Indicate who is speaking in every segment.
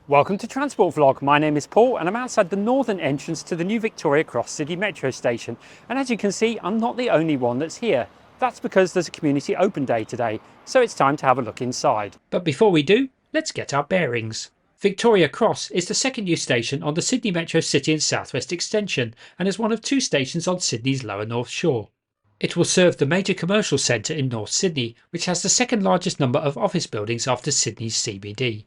Speaker 1: Welcome to Transport Vlog. My name is Paul and I'm outside the northern entrance to the new Victoria Cross City Metro station. And as you can see, I'm not the only one that's here. That's because there's a community open day today, so it's time to have a look inside. But before we do, let's get our bearings. Victoria Cross is the second new station on the Sydney Metro City and South West extension and is one of two stations on Sydney's lower North Shore. It will serve the major commercial centre in North Sydney, which has the second largest number of office buildings after Sydney's CBD.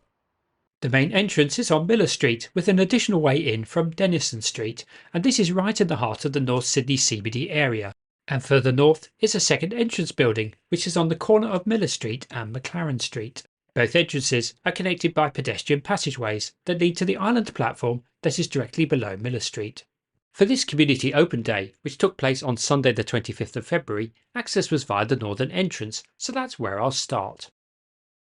Speaker 1: The main entrance is on Miller Street with an additional way in from Denison Street, and this is right in the heart of the North Sydney CBD area. And further north is a second entrance building which is on the corner of Miller Street and McLaren Street. Both entrances are connected by pedestrian passageways that lead to the island platform that is directly below Miller Street. For this community open day, which took place on Sunday the 25th of February, access was via the northern entrance, so that's where I'll start.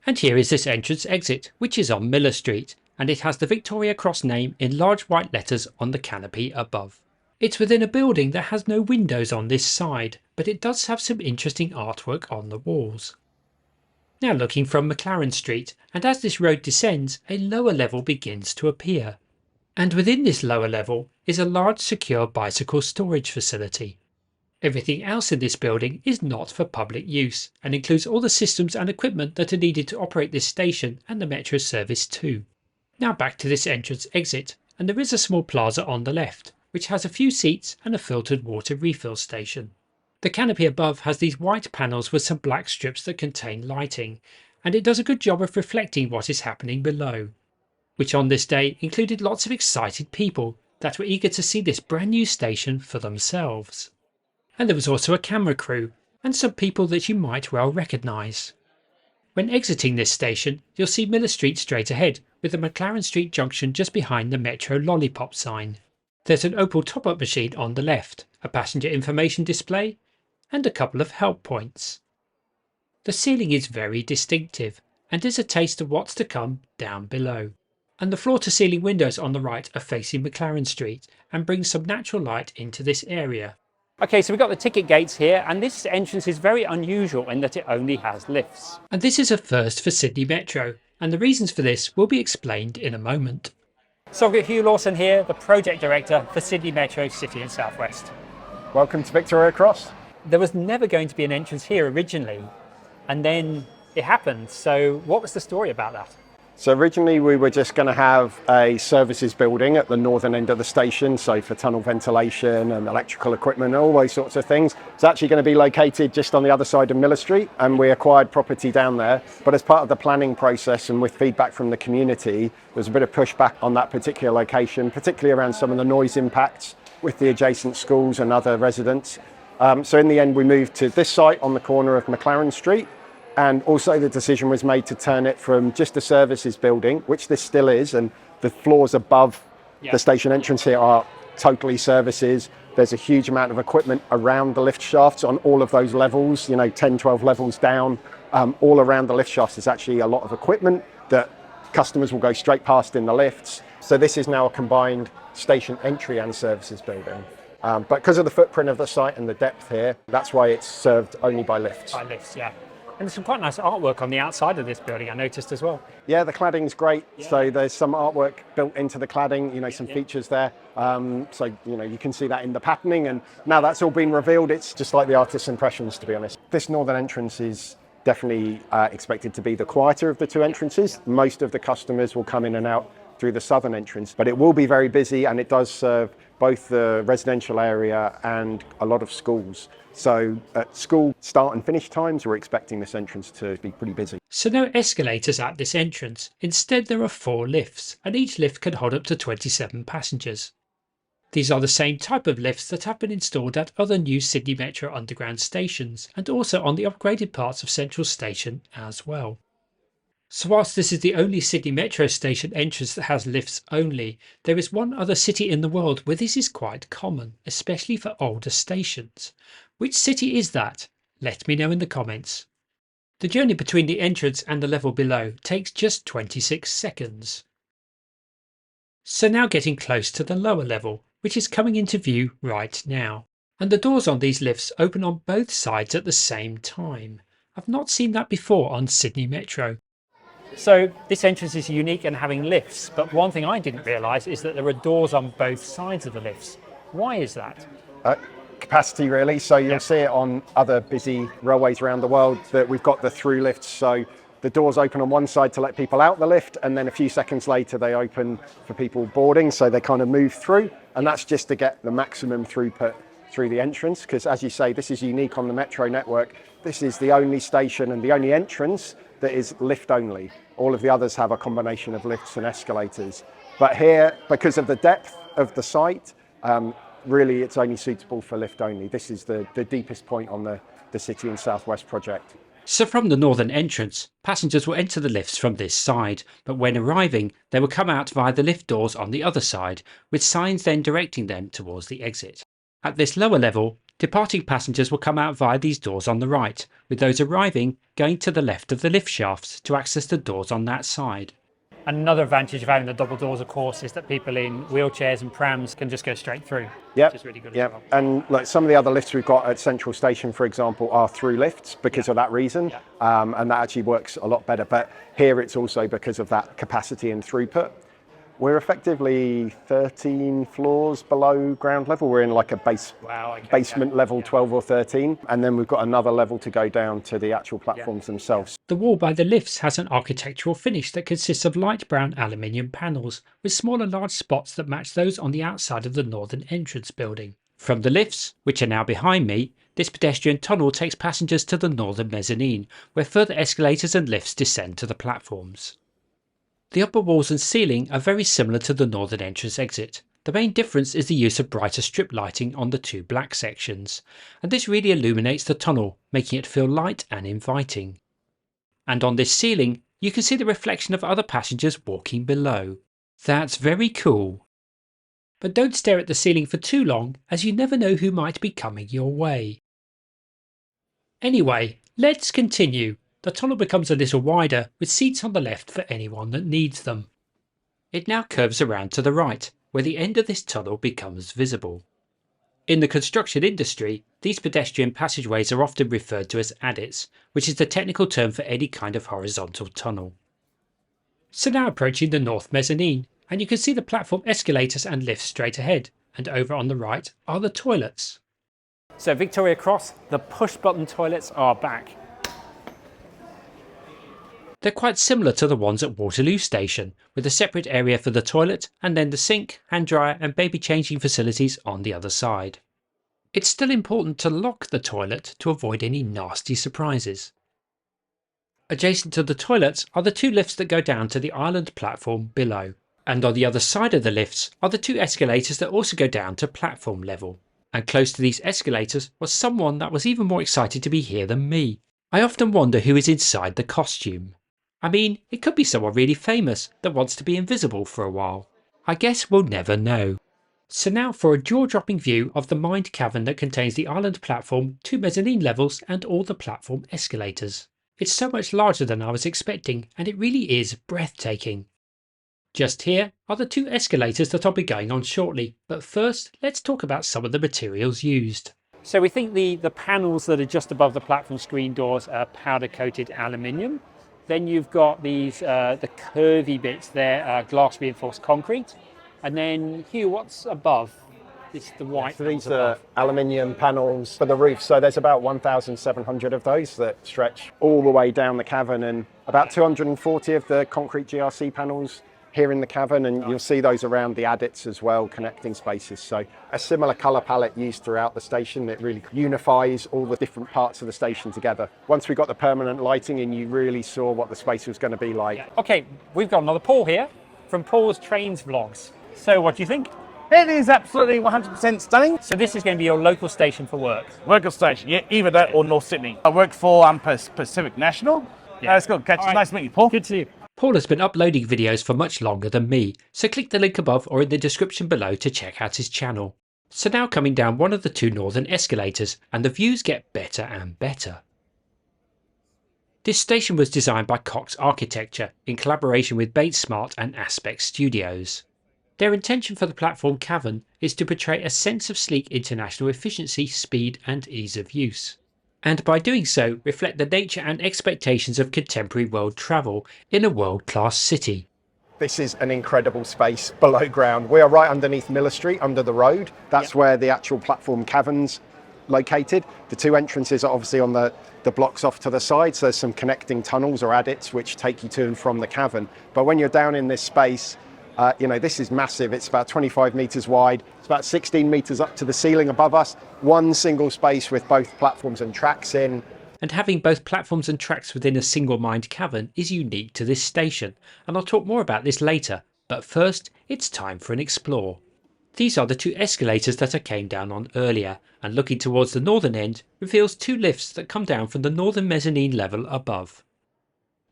Speaker 1: And here is this entrance exit, which is on Miller Street, and it has the Victoria Cross name in large white letters on the canopy above. It's within a building that has no windows on this side, but it does have some interesting artwork on the walls. Now looking from McLaren Street, and as this road descends, a lower level begins to appear. And within this lower level is a large secure bicycle storage facility. Everything else in this building is not for public use and includes all the systems and equipment that are needed to operate this station and the metro service too. Now back to this entrance exit, and there is a small plaza on the left, which has a few seats and a filtered water refill station. The canopy above has these white panels with some black strips that contain lighting, and it does a good job of reflecting what is happening below, which on this day included lots of excited people that were eager to see this brand new station for themselves. And there was also a camera crew and some people that you might well recognise. When exiting this station, you'll see Miller Street straight ahead, with the McLaren Street junction just behind the Metro Lollipop sign. There's an Opal top-up machine on the left, a passenger information display, and a couple of help points. The ceiling is very distinctive and is a taste of what's to come down below. And the floor-to-ceiling windows on the right are facing McLaren Street and bring some natural light into this area. Okay, so we've got the ticket gates here, and this entrance is very unusual in that it only has lifts. And this is a first for Sydney Metro, and the reasons for this will be explained in a moment. So I've got Hugh Lawson here, the Project Director for Sydney Metro City and South West.
Speaker 2: Welcome to Victoria Cross.
Speaker 1: There was never going to be an entrance here originally, and then it happened. So what was the story about that?
Speaker 2: So originally we were just going to have a services building at the northern end of the station, so for tunnel ventilation and electrical equipment and all those sorts of things. It's actually going to be located just on the other side of Miller Street, and we acquired property down there. But as part of the planning process and with feedback from the community, there was a bit of pushback on that particular location, particularly around some of the noise impacts with the adjacent schools and other residents. So in the end we moved to this site on the corner of McLaren Street. And also the decision was made to turn it from just a services building, which this still is, and the floors above the station entrance here are totally services. There's a huge amount of equipment around the lift shafts on all of those levels, 10, 12 levels down. All around the lift shafts is actually a lot of equipment that customers will go straight past in the lifts. So this is now a combined station entry and services building. But because of the footprint of the site and the depth here, that's why it's served only by lifts.
Speaker 1: By lifts, yeah. And there's some quite nice artwork on the outside of this building, I noticed as well.
Speaker 2: Yeah, the cladding's great. Yeah. So there's some artwork built into the cladding, some features there. So you can see that in the patterning, and now that's all been revealed. It's just like the artist's impressions, to be honest. This northern entrance is definitely expected to be the quieter of the two entrances. Most of the customers will come in and out through the southern entrance, but it will be very busy, and it does serve both the residential area and a lot of schools. So at school start and finish times, we're expecting this entrance to be pretty busy.
Speaker 1: So no escalators at this entrance. Instead, there are 4 lifts, and each lift can hold up to 27 passengers. These are the same type of lifts that have been installed at other new Sydney Metro underground stations, and also on the upgraded parts of Central Station as well. So whilst this is the only Sydney Metro station entrance that has lifts only, there is one other city in the world where this is quite common, especially for older stations. Which city is that? Let me know in the comments. The journey between the entrance and the level below takes just 26 seconds. So now getting close to the lower level, which is coming into view right now. And the doors on these lifts open on both sides at the same time. I've not seen that before on Sydney Metro. So this entrance is unique and having lifts, but one thing I didn't realise is that there are doors on both sides of the lifts. Why is that?
Speaker 2: Capacity really, so you'll see it on other busy railways around the world that we've got the through lifts, so the doors open on one side to let people out the lift, and then a few seconds later they open for people boarding, so they kind of move through, and that's just to get the maximum throughput through the entrance, because as you say, this is unique on the metro network. This is the only station and the only entrance that is lift only. All of the others have a combination of lifts and escalators, but here, because of the depth of the site, really it's only suitable for lift only. This is the deepest point on the City and Southwest project.
Speaker 1: So from the northern entrance, passengers will enter the lifts from this side, but when arriving, they will come out via the lift doors on the other side, with signs then directing them towards the exit. At this lower level, departing passengers will come out via these doors on the right, with those arriving going to the left of the lift shafts to access the doors on that side. Another advantage of having the double doors, of course, is that people in wheelchairs and prams can just go straight through.
Speaker 2: Yep.
Speaker 1: Which is really good
Speaker 2: Yep.
Speaker 1: as well.
Speaker 2: And like some of the other lifts we've got at Central Station, for example, are through lifts because of that reason, and that actually works a lot better. But here it's also because of that capacity and throughput. We're effectively 13 floors below ground level. We're in like a basement level 12 or 13. And then we've got another level to go down to the actual platforms themselves.
Speaker 1: The wall by the lifts has an architectural finish that consists of light brown aluminium panels with small and large spots that match those on the outside of the northern entrance building. From the lifts, which are now behind me, this pedestrian tunnel takes passengers to the northern mezzanine, where further escalators and lifts descend to the platforms. The upper walls and ceiling are very similar to the northern entrance exit. The main difference is the use of brighter strip lighting on the two black sections, and this really illuminates the tunnel, making it feel light and inviting. And on this ceiling, you can see the reflection of other passengers walking below. That's very cool. But don't stare at the ceiling for too long, as you never know who might be coming your way. Anyway, let's continue. The tunnel becomes a little wider, with seats on the left for anyone that needs them. It now curves around to the right, where the end of this tunnel becomes visible. In the construction industry, these pedestrian passageways are often referred to as adits, which is the technical term for any kind of horizontal tunnel. So now approaching the north mezzanine, and you can see the platform escalators and lifts straight ahead, and over on the right are the toilets. So Victoria Cross, the push button toilets are back. They're quite similar to the ones at Waterloo Station, with a separate area for the toilet and then the sink, hand dryer and baby changing facilities on the other side. It's still important to lock the toilet to avoid any nasty surprises. Adjacent to the toilets are the two lifts that go down to the island platform below, and on the other side of the lifts are the two escalators that also go down to platform level. And close to these escalators was someone that was even more excited to be here than me. I often wonder who is inside the costume. I mean, it could be someone really famous that wants to be invisible for a while. I guess we'll never know. So now for a jaw-dropping view of the mined cavern that contains the island platform, two mezzanine levels and all the platform escalators. It's so much larger than I was expecting, and it really is breathtaking. Just here are the two escalators that I'll be going on shortly, but first let's talk about some of the materials used. So we think the panels that are just above the platform screen doors are powder coated aluminium. Then you've got these, the curvy bits there, glass reinforced concrete. And then Hugh, what's above? This is the white.
Speaker 2: So these are aluminium panels for the roof. So there's about 1,700 of those that stretch all the way down the cavern, and about 240 of the concrete GRC panels here in the cavern, and you'll see those around the adits as well, connecting spaces. So a similar colour palette used throughout the station. It really unifies all the different parts of the station together. Once we got the permanent lighting in, you really saw what the space was going to be like.
Speaker 1: Okay, we've got another Paul here from Paul's Trains Vlogs. So what do you think?
Speaker 3: It is absolutely 100% stunning.
Speaker 1: So this is going to be your local station for work.
Speaker 3: Local station, yeah, either that or North Sydney. I work for Pacific National.
Speaker 1: Yeah.
Speaker 3: It's good. Catch you. Nice to meet you, Paul.
Speaker 1: Good to see you. Paul has been uploading videos for much longer than me, so click the link above or in the description below to check out his channel. So now coming down one of the two northern escalators, and the views get better and better. This station was designed by Cox Architecture in collaboration with Bates Smart and Aspect Studios. Their intention for the platform cavern is to portray a sense of sleek international efficiency, speed and ease of use. and by doing so reflect the nature and expectations of contemporary world travel in a world-class city.
Speaker 2: This is an incredible space below ground. We are right underneath Miller Street, under the road. That's where the actual platform cavern's located. The two entrances are obviously on the blocks off to the side, so there's some connecting tunnels or adits which take you to and from the cavern. But when you're down in this space, this is massive. It's about 25 metres wide. It's about 16 metres up to the ceiling above us. One single space with both platforms and tracks in.
Speaker 1: And having both platforms and tracks within a single mined cavern is unique to this station, and I'll talk more about this later, but first it's time for an explore. These are the two escalators that I came down on earlier, and looking towards the northern end reveals two lifts that come down from the northern mezzanine level above.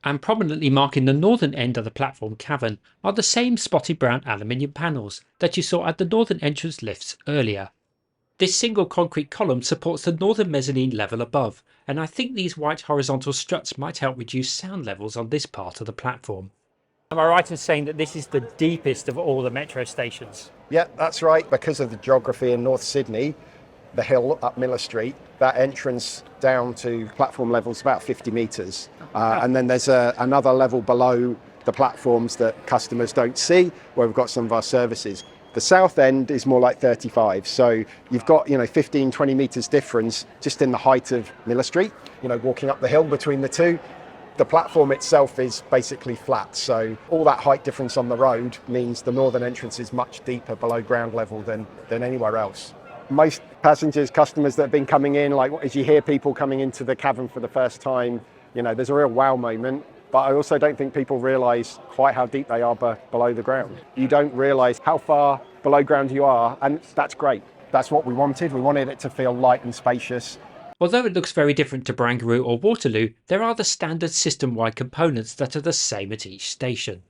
Speaker 1: And prominently marking the northern end of the platform cavern are the same spotted brown aluminium panels that you saw at the northern entrance lifts earlier. This single concrete column supports the northern mezzanine level above, and I think these white horizontal struts might help reduce sound levels on this part of the platform. Am I right in saying that this is the deepest of all the metro stations?
Speaker 2: Yeah, that's right. Because of the geography in North Sydney, the hill up Miller Street, that entrance down to platform level is about 50 metres. And then there's another level below the platforms that customers don't see, where we've got some of our services. The south end is more like 35. So you've got, 15, 20 metres difference just in the height of Miller Street, walking up the hill between the two. The platform itself is basically flat. So all that height difference on the road means the northern entrance is much deeper below ground level than anywhere else. Most passengers, customers that have been coming in, as you hear people coming into the cavern for the first time, there's a real wow moment. But I also don't think people realise quite how deep they are below the ground. You don't realise how far below ground you are, and that's great. That's what we wanted. We wanted it to feel light and spacious.
Speaker 1: Although it looks very different to Barangaroo or Waterloo, there are the standard system-wide components that are the same at each station.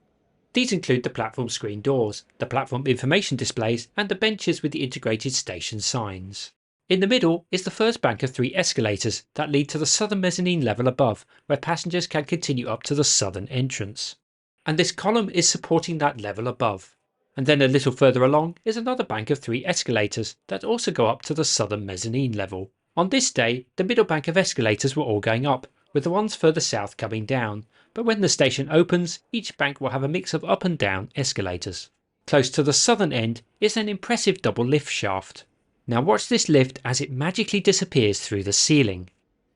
Speaker 1: These include the platform screen doors, the platform information displays, and the benches with the integrated station signs. In the middle is the first bank of 3 escalators that lead to the southern mezzanine level above, where passengers can continue up to the southern entrance. And this column is supporting that level above. And then a little further along is another bank of 3 escalators that also go up to the southern mezzanine level. On this day, the middle bank of escalators were all going up, with the ones further south coming down, but when the station opens, each bank will have a mix of up and down escalators. Close to the southern end is an impressive double lift shaft. Now watch this lift as it magically disappears through the ceiling.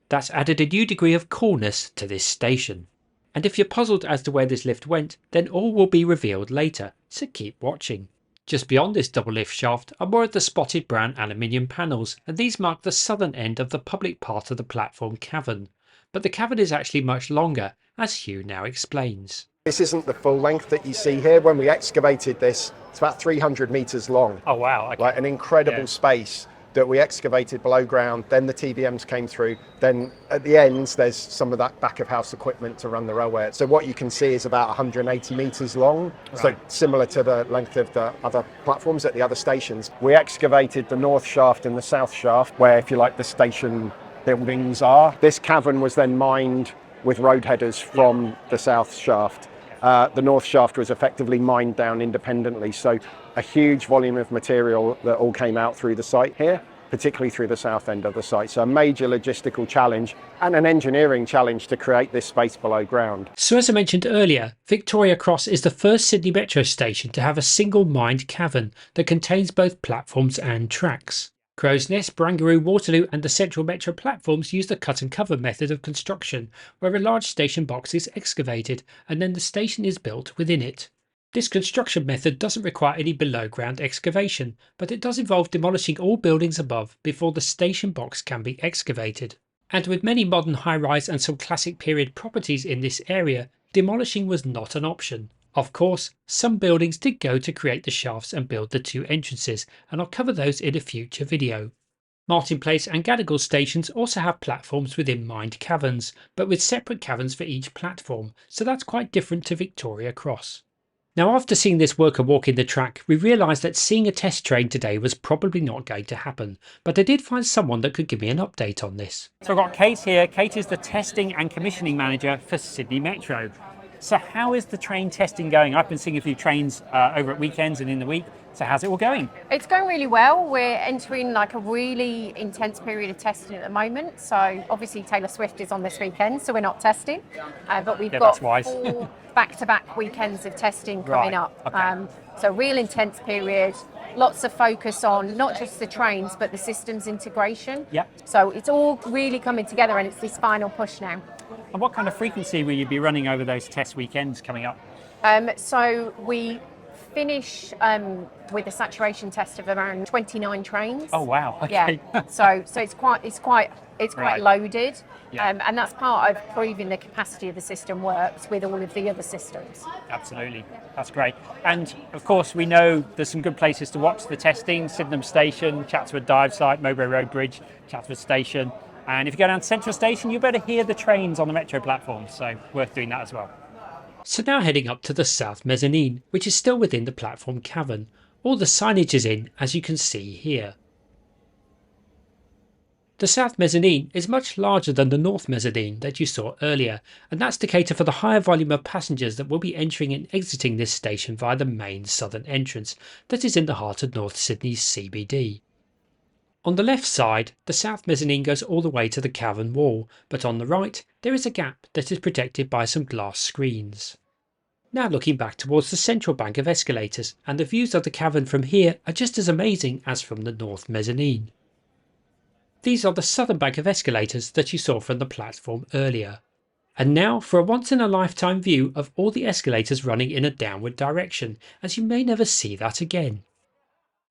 Speaker 1: That's added a new degree of coolness to this station. And if you're puzzled as to where this lift went, then all will be revealed later, so keep watching. Just beyond this double lift shaft are more of the spotted brown aluminium panels, and these mark the southern end of the public part of the platform cavern. But the cavern is actually much longer, as Hugh now explains.
Speaker 2: This isn't the full length that you see here. When we excavated this, it's about 300 metres long.
Speaker 1: Oh wow, okay.
Speaker 2: Like an incredible space that we excavated below ground. Then the TBMs came through. Then at the ends, there's some of that back of house equipment to run the railway. So what you can see is about 180 metres long. Right. So similar to the length of the other platforms at the other stations. We excavated the north shaft and the south shaft, where, if you like, the station buildings are. This cavern was then mined with road headers from the south shaft. The north shaft was effectively mined down independently, so a huge volume of material that all came out through the site here, particularly through the south end of the site. So a major logistical challenge and an engineering challenge to create this space below ground.
Speaker 1: So as I mentioned earlier, Victoria Cross is the first Sydney Metro station to have a single mined cavern that contains both platforms and tracks. Crow's Nest, Barangaroo, Waterloo and the Central Metro platforms use the cut and cover method of construction, where a large station box is excavated and then the station is built within it. This construction method doesn't require any below ground excavation, but it does involve demolishing all buildings above before the station box can be excavated. And with many modern high-rise and some classic period properties in this area, demolishing was not an option. Of course, some buildings did go to create the shafts and build the 2 entrances, and I'll cover those in a future video. Martin Place and Gadigal stations also have platforms within mined caverns, but with separate caverns for each platform, so that's quite different to Victoria Cross. Now, after seeing this worker walking the track, we realised that seeing a test train today was probably not going to happen, but I did find someone that could give me an update on this. So I've got Kate here. Kate is the testing and commissioning manager for Sydney Metro. So how is the train testing going? I've been seeing a few trains over at weekends and in the week. So how's it all going?
Speaker 4: It's going really well. We're entering like a really intense period of testing at the moment. So obviously Taylor Swift is on this weekend, so we're not testing. But we've got 4 back-to-back weekends of testing coming up.
Speaker 1: Okay.
Speaker 4: So real intense period. Lots of focus on not just the trains, but the systems integration.
Speaker 1: Yep.
Speaker 4: So it's all really coming together, and it's this final push now.
Speaker 1: And what kind of frequency will you be running over those test weekends coming up?
Speaker 4: So we finish with a saturation test of around 29 trains.
Speaker 1: Oh wow! Okay.
Speaker 4: Yeah. So it's quite
Speaker 1: Right.
Speaker 4: loaded,
Speaker 1: Yeah.
Speaker 4: and that's part of proving the capacity of the system works with all of the other systems.
Speaker 1: Absolutely, that's great. And of course, we know there's some good places to watch the testing: Sydenham Station, Chatswood Dive Site, Mowbray Road Bridge, Chatswood Station. And if you go down to Central Station, you better hear the trains on the metro platform. So worth doing that as well. So now heading up to the South Mezzanine, which is still within the platform cavern. All the signage is in, as you can see here. The South Mezzanine is much larger than the North Mezzanine that you saw earlier, and that's to cater for the higher volume of passengers that will be entering and exiting this station via the main southern entrance that is in the heart of North Sydney CBD. On the left side, the South Mezzanine goes all the way to the cavern wall, but on the right there is a gap that is protected by some glass screens. Now looking back towards the central bank of escalators, and the views of the cavern from here are just as amazing as from the North Mezzanine. These are the southern bank of escalators that you saw from the platform earlier. And now for a once in a lifetime view of all the escalators running in a downward direction, as you may never see that again.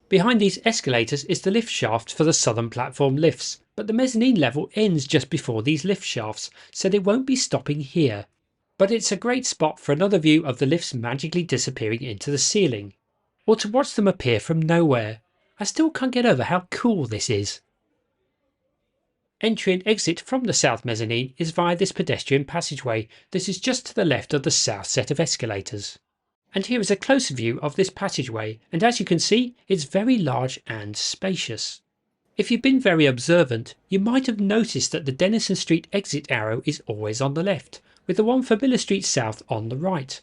Speaker 1: Behind these escalators is the lift shaft for the southern platform lifts, but the mezzanine level ends just before these lift shafts, so they won't be stopping here. But it's a great spot for another view of the lifts magically disappearing into the ceiling, or to watch them appear from nowhere. I still can't get over how cool this is. Entry and exit from the South Mezzanine is via this pedestrian passageway that is just to the left of the south set of escalators. And here is a closer view of this passageway, and as you can see, it's very large and spacious. If you've been very observant, you might have noticed that the Denison Street exit arrow is always on the left, with the one for Miller Street South on the right.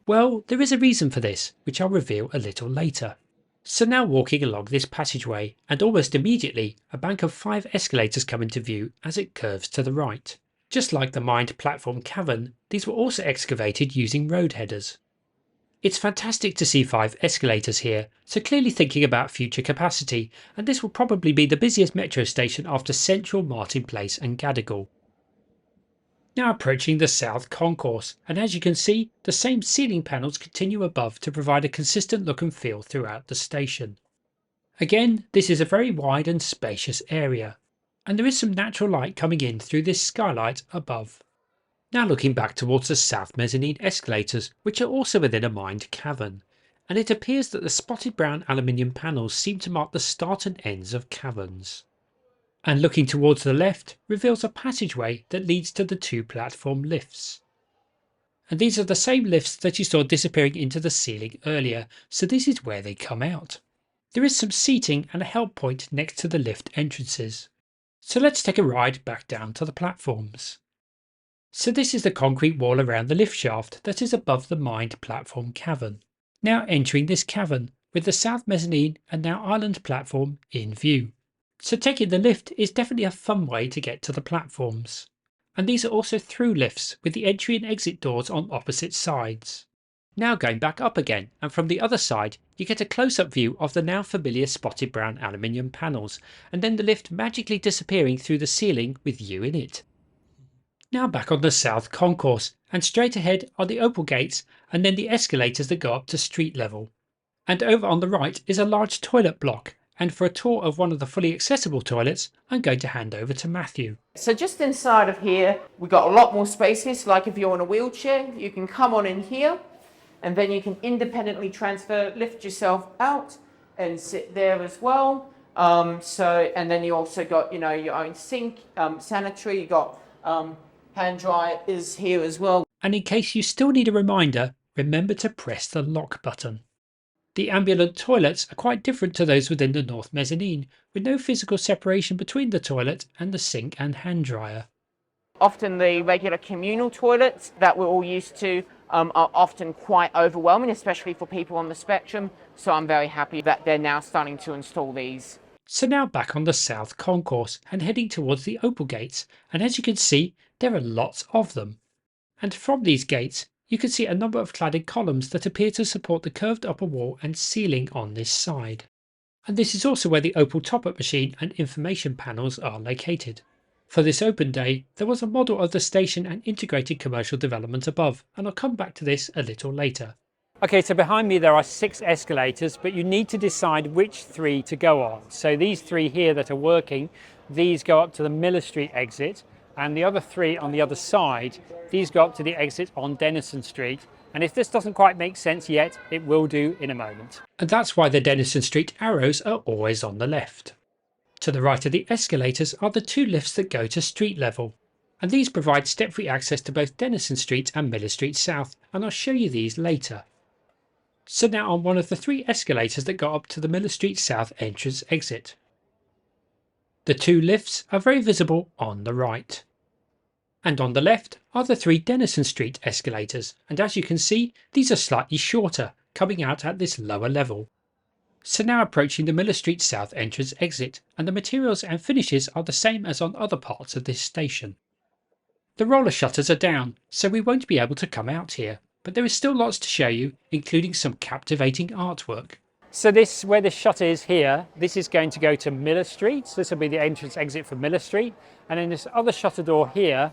Speaker 1: Well, there is a reason for this, which I'll reveal a little later. So now walking along this passageway, and almost immediately, a bank of 5 escalators come into view as it curves to the right. Just like the mined platform cavern, these were also excavated using road headers. It's fantastic to see 5 escalators here, so clearly thinking about future capacity, and this will probably be the busiest metro station after Central, Martin Place and Gadigal. Now approaching the South Concourse, and as you can see, the same ceiling panels continue above to provide a consistent look and feel throughout the station. Again, this is a very wide and spacious area, and there is some natural light coming in through this skylight above. Now looking back towards the South Mezzanine escalators, which are also within a mined cavern, and it appears that the spotted brown aluminium panels seem to mark the start and ends of caverns. And looking towards the left reveals a passageway that leads to the 2 platform lifts. And these are the same lifts that you saw disappearing into the ceiling earlier, so this is where they come out. There is some seating and a help point next to the lift entrances. So let's take a ride back down to the platforms. So this is the concrete wall around the lift shaft that is above the mined platform cavern. Now entering this cavern with the South Mezzanine and now Island platform in view. So taking the lift is definitely a fun way to get to the platforms. And these are also through lifts with the entry and exit doors on opposite sides. Now going back up again, and from the other side you get a close-up view of the now familiar spotted brown aluminium panels, and then the lift magically disappearing through the ceiling with you in it. Now back on the South Concourse, and straight ahead are the opal gates and then the escalators that go up to street level. And over on the right is a large toilet block, and for a tour of one of the fully accessible toilets I'm going to hand over to Matthew.
Speaker 5: So just inside of here we've got a lot more spaces, like if you're in a wheelchair you can come on in here and then you can independently lift yourself out and sit there as well. And then you also got your own sink, sanitary, you got hand dryer is here as well.
Speaker 1: And in case you still need a reminder, remember to press the lock button. The ambulant toilets are quite different to those within the North Mezzanine, with no physical separation between the toilet and the sink and hand dryer.
Speaker 5: Often the regular communal toilets that we're all used to are often quite overwhelming, especially for people on the spectrum. So I'm very happy that they're now starting to install these.
Speaker 1: So now back on the South Concourse and heading towards the Opal gates, and as you can see there are lots of them. And from these gates you can see a number of cladded columns that appear to support the curved upper wall and ceiling on this side. And this is also where the Opal top-up machine and information panels are located. For this open day there was a model of the station and integrated commercial development above, and I'll come back to this a little later. Okay, so behind me there are 6 escalators, but you need to decide which 3 to go on. So these 3 here that are working, these go up to the Miller Street exit, and the other 3 on the other side, these go up to the exit on Denison Street. And if this doesn't quite make sense yet, it will do in a moment. And that's why the Denison Street arrows are always on the left. To the right of the escalators are the 2 lifts that go to street level. And these provide step-free access to both Denison Street and Miller Street South, and I'll show you these later. So now on one of the 3 escalators that go up to the Miller Street South entrance exit. The 2 lifts are very visible on the right. And on the left are the 3 Denison Street escalators, and as you can see these are slightly shorter, coming out at this lower level. So now approaching the Miller Street South entrance exit, and the materials and finishes are the same as on other parts of this station. The roller shutters are down, so we won't be able to come out here. But there is still lots to show you, including some captivating artwork. So this, where the shutter is here, this is going to go to Miller Street. So this will be the entrance exit for Miller Street. And then this other shutter door here,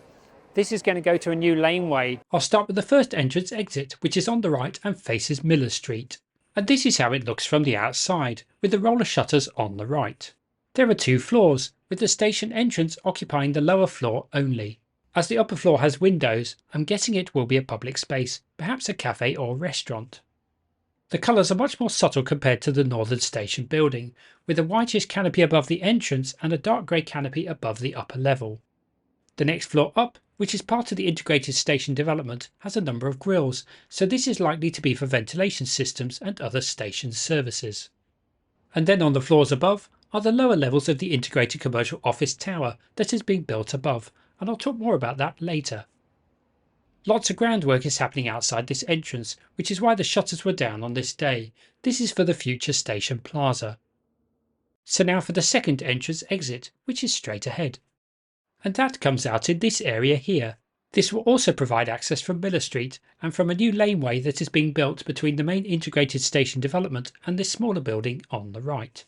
Speaker 1: this is going to go to a new laneway. I'll start with the first entrance exit, which is on the right and faces Miller Street. And this is how it looks from the outside, with the roller shutters on the right. There are 2 floors, with the station entrance occupying the lower floor only. As the upper floor has windows, I'm guessing it will be a public space, perhaps a cafe or restaurant. The colours are much more subtle compared to the Northern Station building, with a whitish canopy above the entrance and a dark grey canopy above the upper level. The next floor up, which is part of the integrated station development, has a number of grilles, so this is likely to be for ventilation systems and other station services. And then on the floors above are the lower levels of the integrated commercial office tower that is being built above, and I'll talk more about that later. Lots of groundwork is happening outside this entrance, which is why the shutters were down on this day. This is for the future station plaza. So now for the second entrance exit, which is straight ahead. And that comes out in this area here. This will also provide access from Miller Street and from a new laneway that is being built between the main integrated station development and this smaller building on the right.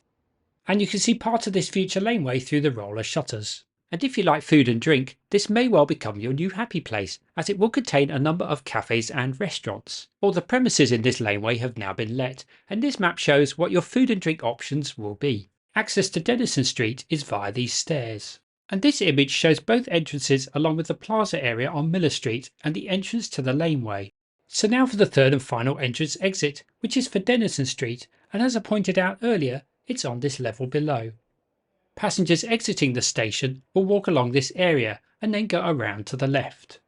Speaker 1: And you can see part of this future laneway through the roller shutters. And if you like food and drink, this may well become your new happy place, as it will contain a number of cafes and restaurants. All the premises in this laneway have now been let, and this map shows what your food and drink options will be. Access to Denison Street is via these stairs. And this image shows both entrances along with the plaza area on Miller Street and the entrance to the laneway. So now for the third and final entrance exit, which is for Denison Street, and as I pointed out earlier, it's on this level below. Passengers exiting the station will walk along this area and then go around to the left.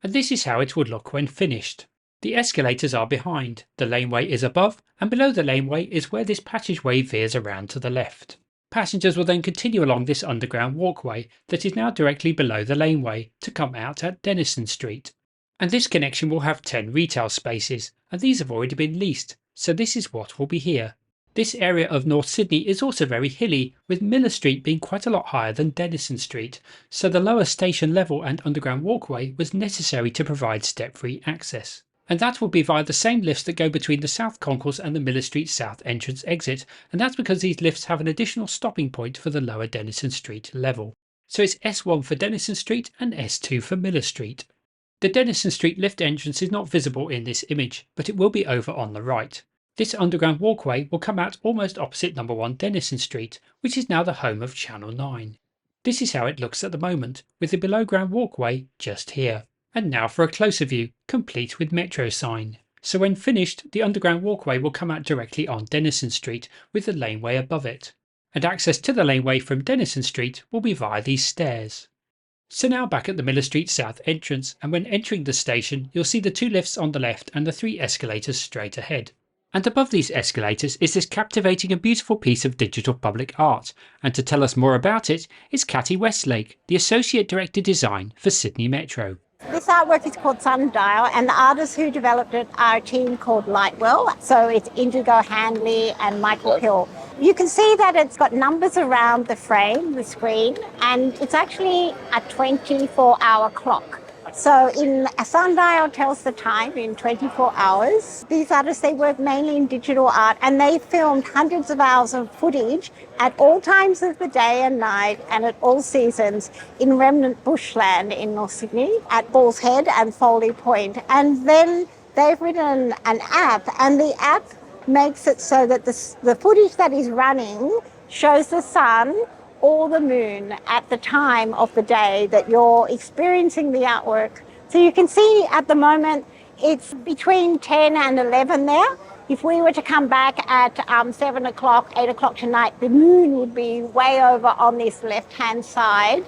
Speaker 1: And this is how it would look when finished. The escalators are behind, the laneway is above, and below the laneway is where this passageway veers around to the left. Passengers will then continue along this underground walkway that is now directly below the laneway to come out at Denison Street. And this connection will have 10 retail spaces, and these have already been leased, so this is what will be here. This area of North Sydney is also very hilly, with Miller Street being quite a lot higher than Denison Street, so the lower station level and underground walkway was necessary to provide step-free access. And that will be via the same lifts that go between the South Concourse and the Miller Street South entrance exit, and that's because these lifts have an additional stopping point for the lower Denison Street level. So it's S1 for Denison Street and S2 for Miller Street. The Denison Street lift entrance is not visible in this image, but it will be over on the right. This underground walkway will come out almost opposite number 1 Denison Street, which is now the home of Channel 9. This is how it looks at the moment, with the below ground walkway just here. And now for a closer view, complete with metro sign. So when finished, the underground walkway will come out directly on Denison Street with the laneway above it. And access to the laneway from Denison Street will be via these stairs. So now back at the Miller Street South entrance, and when entering the station, you'll see the 2 lifts on the left and the 3 escalators straight ahead. And above these escalators is this captivating and beautiful piece of digital public art, and to tell us more about it is Cathy Westlake, the Associate Director Design for Sydney Metro.
Speaker 6: This artwork is called Sundial, and the artists who developed it are a team called Lightwell. So it's Indigo Handley and Michael Hill. You can see that it's got numbers around the frame, the screen, and it's actually a 24-hour clock. So a sundial tells the time in 24 hours. These artists, they work mainly in digital art, and they filmed hundreds of hours of footage at all times of the day and night and at all seasons in remnant bushland in North Sydney at Balls Head and Foley Point. And then they've written an app, and the app makes it so that the footage that is running shows the sun or the moon at the time of the day that you're experiencing the artwork. So you can see at the moment it's between 10 and 11 there. If we were to come back at 7 o'clock, 8 o'clock tonight, the moon would be way over on this left-hand side,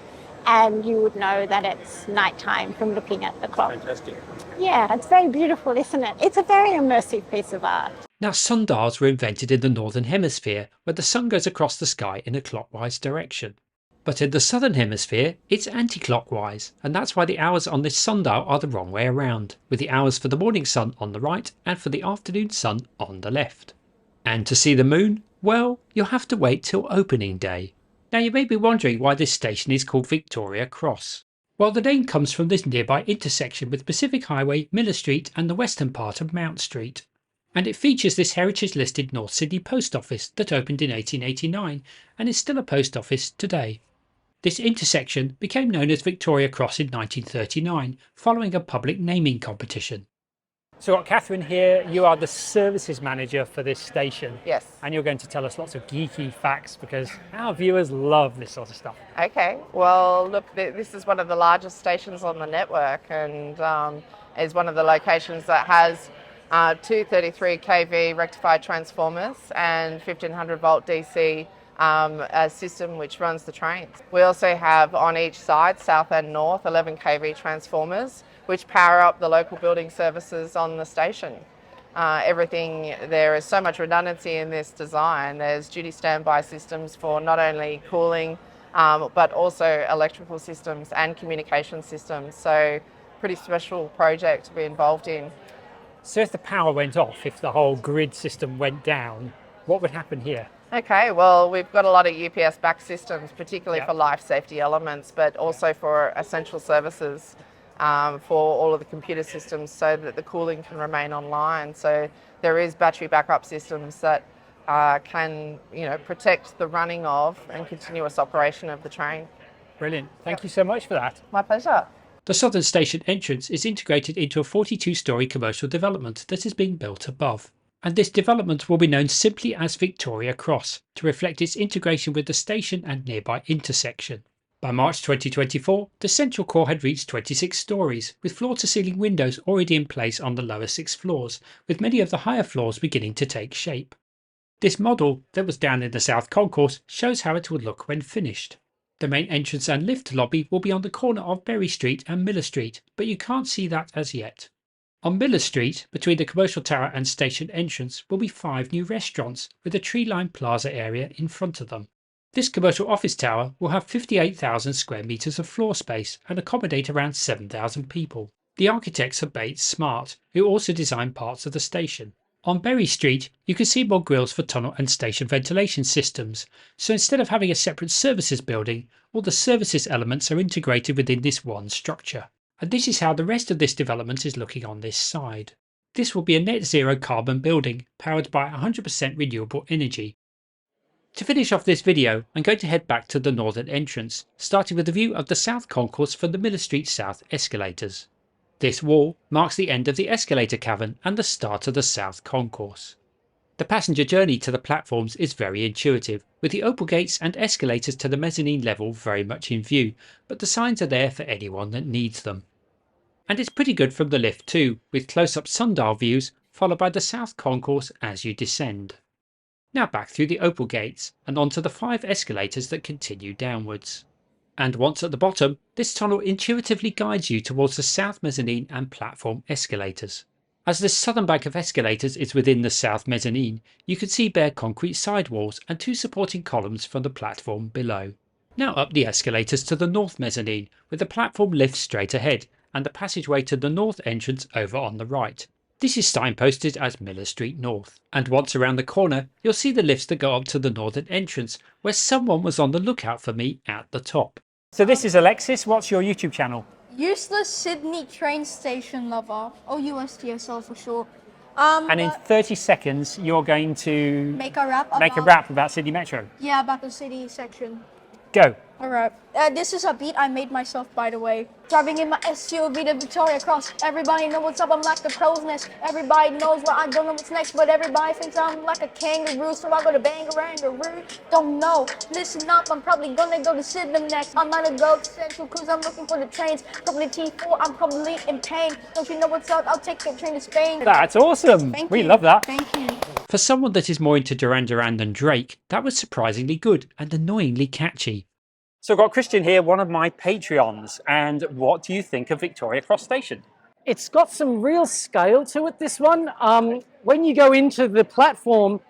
Speaker 6: and you would know that it's nighttime from looking at the clock.
Speaker 1: Fantastic.
Speaker 6: Yeah, it's very beautiful, isn't it? It's a very immersive piece of art.
Speaker 1: Now, sundials were invented in the Northern Hemisphere, where the sun goes across the sky in a clockwise direction. But in the Southern Hemisphere, it's anti-clockwise, and that's why the hours on this sundial are the wrong way around, with the hours for the morning sun on the right and for the afternoon sun on the left. And to see the moon, well, you'll have to wait till opening day. Now, you may be wondering why this station is called Victoria Cross. Well, the name comes from this nearby intersection with Pacific Highway, Miller Street and the western part of Mount Street. And it features this heritage-listed North Sydney post office that opened in 1889 and is still a post office today. This intersection became known as Victoria Cross in 1939 following a public naming competition. So, got Catherine here, you are the services manager for this station.
Speaker 7: Yes.
Speaker 1: And you're going to tell us lots of geeky facts because our viewers love this sort of stuff.
Speaker 7: Okay, well, look, this is one of the largest stations on the network, and is one of the locations that has 233 kV rectified transformers and 1500 volt DC system which runs the trains. We also have on each side, south and north, 11 kV transformers which power up the local building services on the station. There is so much redundancy in this design. There's duty standby systems for not only cooling but also electrical systems and communication systems. So pretty special project to be involved in.
Speaker 1: So if the power went off, if the whole grid system went down, what would happen here?
Speaker 7: Okay, well, we've got a lot of UPS back systems, particularly for life safety elements, but also for essential services for all of the computer systems so that the cooling can remain online. So there is battery backup systems that can, protect the running of and continuous operation of the train.
Speaker 1: Brilliant. Thank you so much for that.
Speaker 7: My pleasure.
Speaker 1: The Southern Station entrance is integrated into a 42-storey commercial development that is being built above. And this development will be known simply as Victoria Cross to reflect its integration with the station and nearby intersection. By March 2024, the central core had reached 26 storeys, with floor-to-ceiling windows already in place on the lower 6 floors, with many of the higher floors beginning to take shape. This model, that was down in the South Concourse, shows how it would look when finished. The main entrance and lift lobby will be on the corner of Berry Street and Miller Street, but you can't see that as yet. On Miller Street, between the commercial tower and station entrance, will be 5 new restaurants with a tree-lined plaza area in front of them. This commercial office tower will have 58,000 square metres of floor space and accommodate around 7,000 people. The architects are Bates Smart, who also designed parts of the station. On Berry Street, you can see more grills for tunnel and station ventilation systems, so instead of having a separate services building, all the services elements are integrated within this one structure. And this is how the rest of this development is looking on this side. This will be a net zero carbon building, powered by 100% renewable energy. To finish off this video, I'm going to head back to the northern entrance, starting with a view of the South Concourse from the Miller Street South escalators. This wall marks the end of the escalator cavern and the start of the South Concourse. The passenger journey to the platforms is very intuitive, with the opal gates and escalators to the mezzanine level very much in view, but the signs are there for anyone that needs them. And it's pretty good from the lift too, with close-up sundial views followed by the South Concourse as you descend. Now back through the opal gates and onto the 5 escalators that continue downwards. And once at the bottom, this tunnel intuitively guides you towards the South Mezzanine and platform escalators. As this southern bank of escalators is within the South Mezzanine, you can see bare concrete sidewalls and 2 supporting columns from the platform below. Now up the escalators to the North Mezzanine, with the platform lift straight ahead, and the passageway to the north entrance over on the right. This is signposted as Miller Street North, and once around the corner you'll see the lifts that go up to the northern entrance, where someone was on the lookout for me at the top. So this is Alexis. What's your YouTube channel?
Speaker 8: Useless Sydney Train Station Lover, or USTSL for short.
Speaker 1: And in 30 seconds you're going to
Speaker 8: make a rap
Speaker 1: about Sydney Metro.
Speaker 8: Yeah, about the city section.
Speaker 1: Go.
Speaker 8: Alright, this is a beat I made myself, by the way. Driving in my SUV to Victoria Cross. Everybody know what's up, I'm like the crow's nest. Everybody knows what I don't know what's next, but everybody thinks I'm like a kangaroo, so I go to Bangaroo. Don't know, listen up, I'm probably gonna go to Sydney next. I'm gonna go to Central cause I'm looking for the trains. Probably T4, I'm probably in pain. Don't you know what's up, I'll take the train to Spain.
Speaker 1: That's awesome. We love that.
Speaker 8: Thank you.
Speaker 1: For someone that is more into Duran Duran than Drake, that was surprisingly good and annoyingly catchy. So I've got Christian here, one of my Patreons, and what do you think of Victoria Cross Station?
Speaker 9: It's got some real scale to it, this one. When you go into the platform,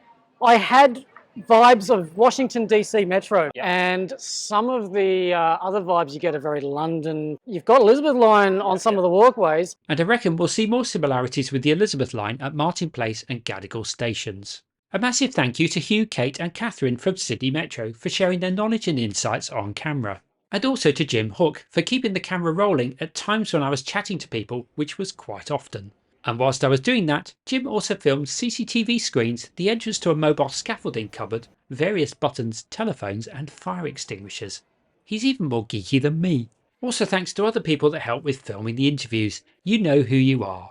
Speaker 9: I had vibes of Washington DC Metro, and some of the other vibes you get are very London. You've got Elizabeth Line on some of the walkways.
Speaker 1: And I reckon we'll see more similarities with the Elizabeth Line at Martin Place and Gadigal stations. A massive thank you to Hugh, Kate and Catherine from Sydney Metro for sharing their knowledge and insights on camera. And also to Jim Hook for keeping the camera rolling at times when I was chatting to people, which was quite often. And whilst I was doing that, Jim also filmed CCTV screens, the entrance to a mobile scaffolding cupboard, various buttons, telephones and fire extinguishers. He's even more geeky than me. Also thanks to other people that helped with filming the interviews. You know who you are.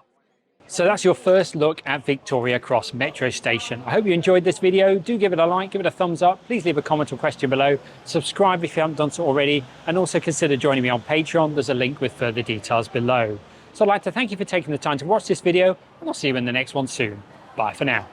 Speaker 1: So that's your first look at Victoria Cross Metro Station. I hope you enjoyed this video. Do give it a like, give it a thumbs up. Please leave a comment or question below. Subscribe if you haven't done so already. And also consider joining me on Patreon. There's a link with further details below. So I'd like to thank you for taking the time to watch this video, and I'll see you in the next one soon. Bye for now.